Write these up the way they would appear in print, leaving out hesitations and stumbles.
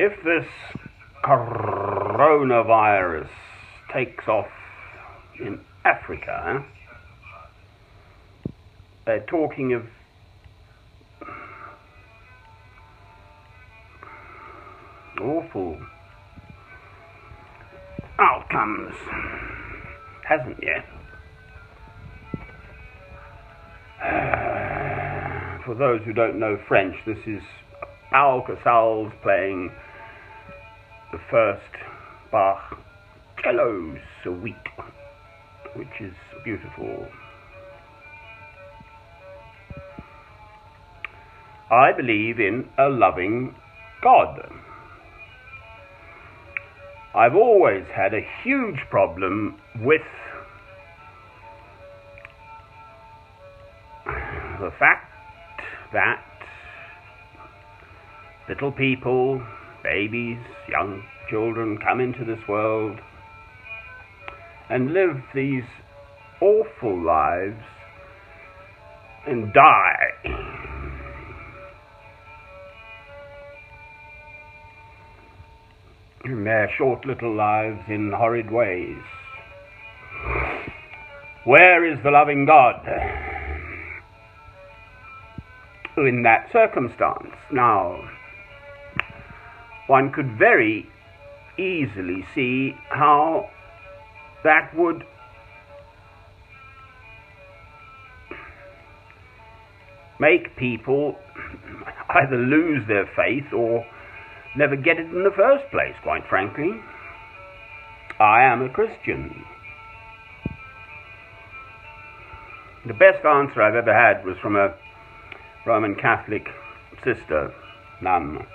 if this coronavirus takes off in Africa, they're talking of awful outcomes. Hasn't yet. For those who don't know French, this is Paul Casals playing the first Bach cello suite, which is beautiful. I believe in a loving God. I've always had a huge problem with the fact that little people, babies, young children come into this world and live these awful lives and die. In their short little lives in horrid ways. Where is the loving God in that circumstance? Now, one could very easily see how that would make people either lose their faith or never get it in the first place, quite frankly. I am a Christian. The best answer I've ever had was from a Roman Catholic sister, nun,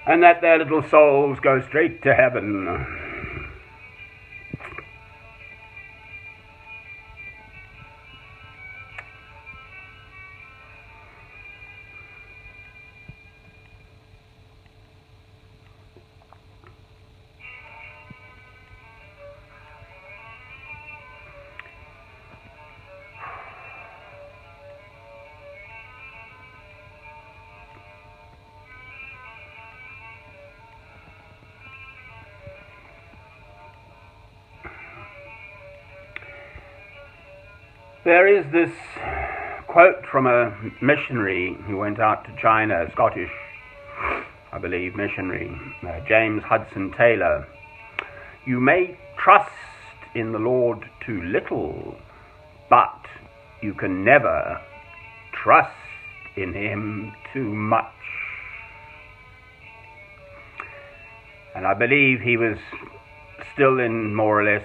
and that their little souls go straight to heaven. There is this quote from a missionary who went out to China, a Scottish, I believe, missionary, James Hudson Taylor. You may trust in the Lord too little, but you can never trust in him too much. And I believe he was still in more or less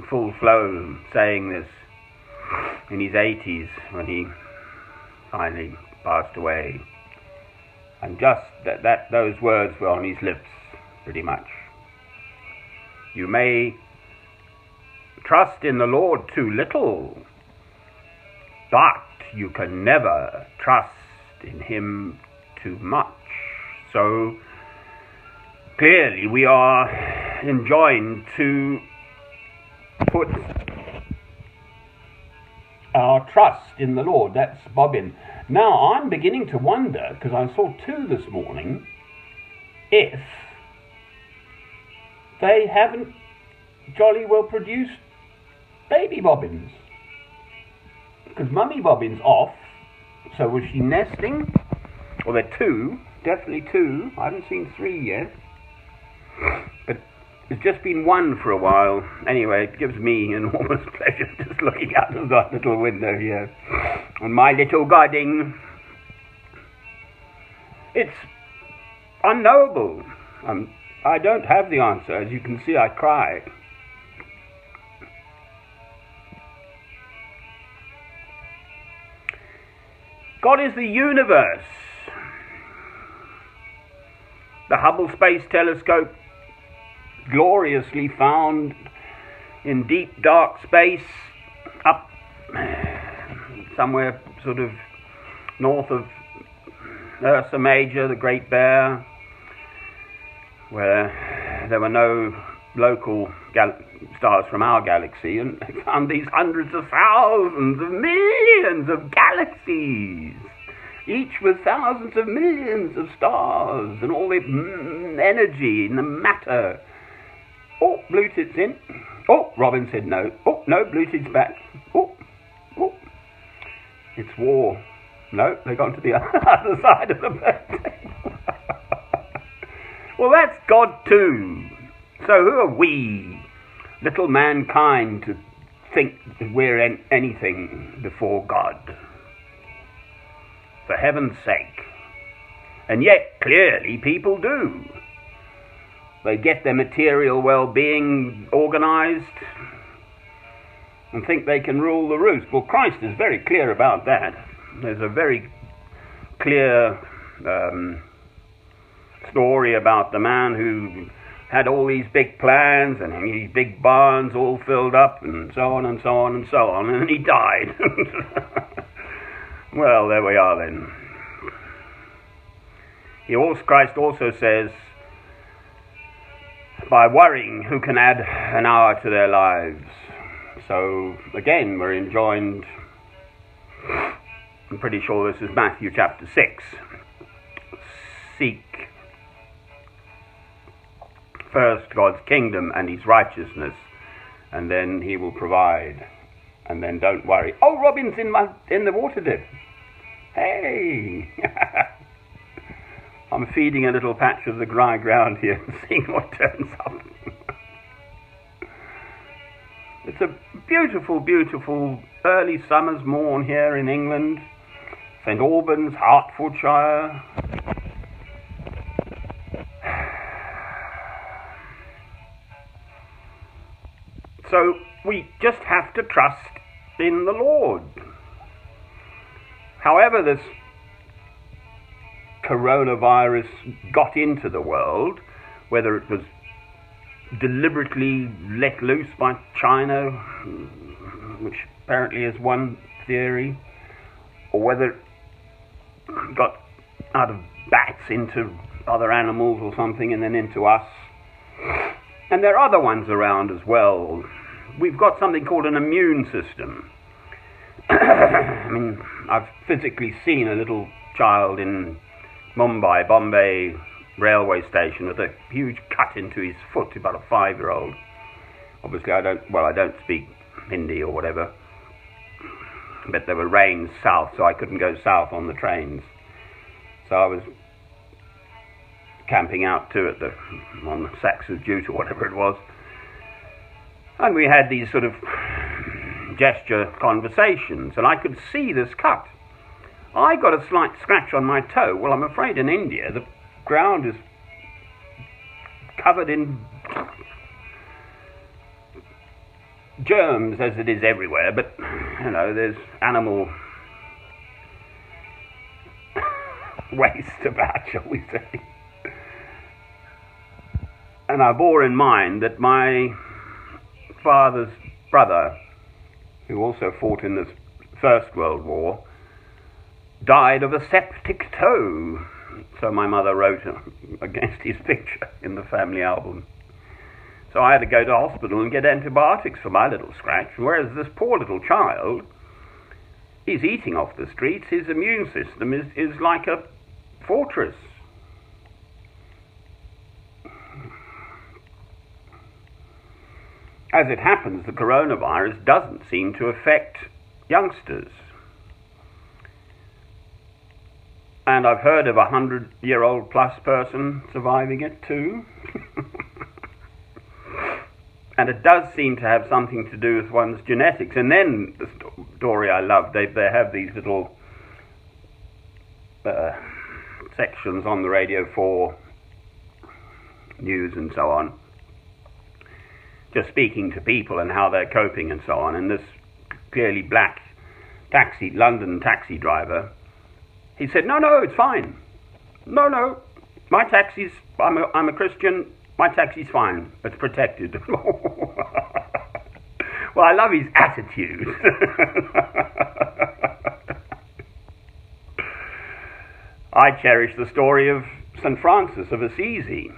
full flow saying this in his 80s when he finally passed away. And just those words were on his lips, pretty much. You may trust in the Lord too little, but you can never trust in him too much. So clearly we are enjoined to put our trust in the Lord. That's Bobbin. Now I'm beginning to wonder, because I saw two this morning, if they haven't jolly well produced baby bobbins. Because mummy bobbin's off, so was she nesting? Well, there are two, definitely two. I haven't seen three yet. But it's just been one for a while. Anyway, it gives me enormous pleasure just looking out of that little window here. And my little godding. It's unknowable. I don't have the answer. As you can see, I cry. God is the universe. The Hubble Space Telescope gloriously found in deep dark space up somewhere sort of north of Ursa Major, the Great Bear, where there were no local stars from our galaxy, and they found these hundreds of thousands of millions of galaxies. each with thousands of millions of stars and all the energy and the matter. Oh, Bluetooth's in. Oh, Robin said no. Oh, no, Bluetooth's back. Oh, it's war. No, they've gone to the other side of the birthday. Well, that's God too. So who are we, little mankind, to think that we're anything before God? For heaven's sake. And yet, clearly, people do. They get their material well-being organised and think they can rule the roost. Well, Christ is very clear about that. There's a very clear story about the man who had all these big plans and these big barns all filled up and so on and so on and so on, and then he died. Well, there we are then. Christ also says, by worrying, who can add an hour to their lives? So, again, we're enjoined, I'm pretty sure this is Matthew chapter 6. Seek first God's kingdom and his righteousness, and then he will provide. And then don't worry. Oh, Robin's in the water dip. Hey! I'm feeding a little patch of the dry ground here and seeing what turns up. It's a beautiful, beautiful early summer's morn here in England. St Albans, Hertfordshire. So we just have to trust in the Lord. However this coronavirus got into the world, whether it was deliberately let loose by China, which apparently is one theory, or whether it got out of bats into other animals or something and then into us. And there are other ones around as well. We've got something called an immune system. I mean, I've physically seen a little child in Bombay railway station with a huge cut into his foot, about a 5-year-old. Obviously I don't speak Hindi or whatever, but there were rains south, so I couldn't go south on the trains. So I was camping out too on the Saxon Jute or whatever it was. And we had these sort of gesture conversations, and I could see this cut. I got a slight scratch on my toe. Well, I'm afraid in India the ground is covered in germs, as it is everywhere, but, you know, there's animal waste about, shall we say. And I bore in mind that my father's brother, who also fought in the First World War, died of a septic toe. So my mother wrote against his picture in the family album. So I had to go to hospital and get antibiotics for my little scratch, whereas this poor little child, he's eating off the streets. His immune system is like a fortress. As it happens, the coronavirus doesn't seem to affect youngsters. And I've heard of a 100-year-old plus person surviving it too. And it does seem to have something to do with one's genetics. And then the story I love, they have these little sections on the Radio 4 news and so on, just speaking to people and how they're coping and so on. And this clearly black London taxi driver, he said, no, it's fine. No, my taxi's, I'm a Christian, my taxi's fine. It's protected. Well, I love his attitude. I cherish the story of St. Francis of Assisi.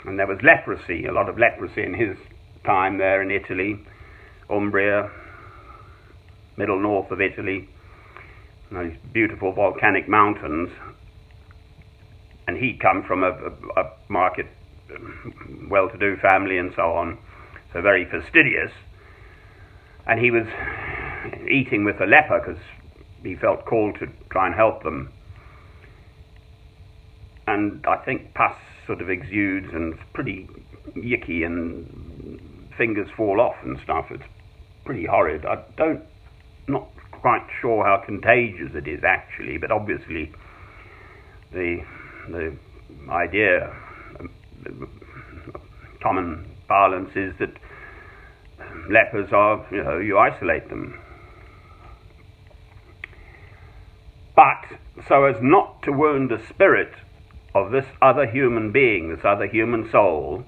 And there was leprosy, a lot of leprosy in his time there in Italy, Umbria, middle north of Italy. these beautiful volcanic mountains, and he'd come from a market, well-to-do family and so on, so very fastidious, and he was eating with a leper because he felt called to try and help them. And I think pus sort of exudes and it's pretty yicky and fingers fall off and stuff. It's pretty horrid. Not quite sure how contagious it is actually, but obviously the idea, common parlance is that lepers are, you isolate them. But so as not to wound the spirit of this other human being, this other human soul,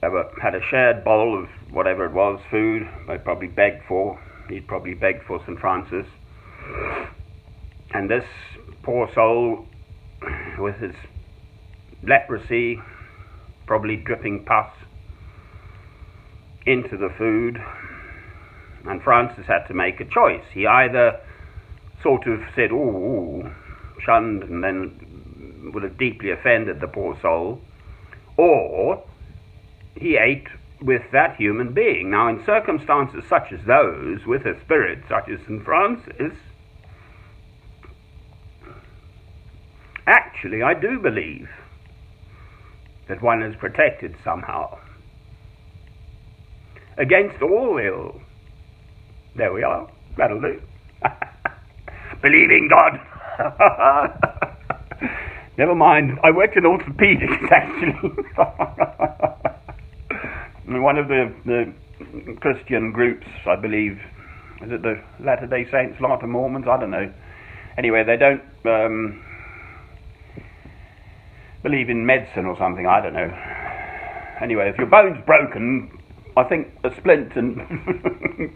they had a shared bowl of whatever it was, food, he'd probably begged for St. Francis. And this poor soul, with his leprosy, probably dripping pus into the food, and Francis had to make a choice. He either sort of said, ooh, shunned, and then would have deeply offended the poor soul, or he ate with that human being. Now, in circumstances such as those, with a spirit such as St. Francis, actually, I do believe that one is protected somehow against all ill. There we are. That'll do. Believing God. Never mind. I worked in orthopedics, actually. One of the Christian groups, I believe, is it the Latter-day Saints, Latter Mormons? I don't know. Anyway, they don't believe in medicine or something. I don't know. Anyway, if your bone's broken, I think a splint and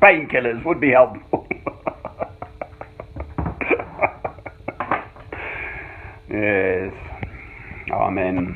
painkillers would be helpful. Yes. Amen.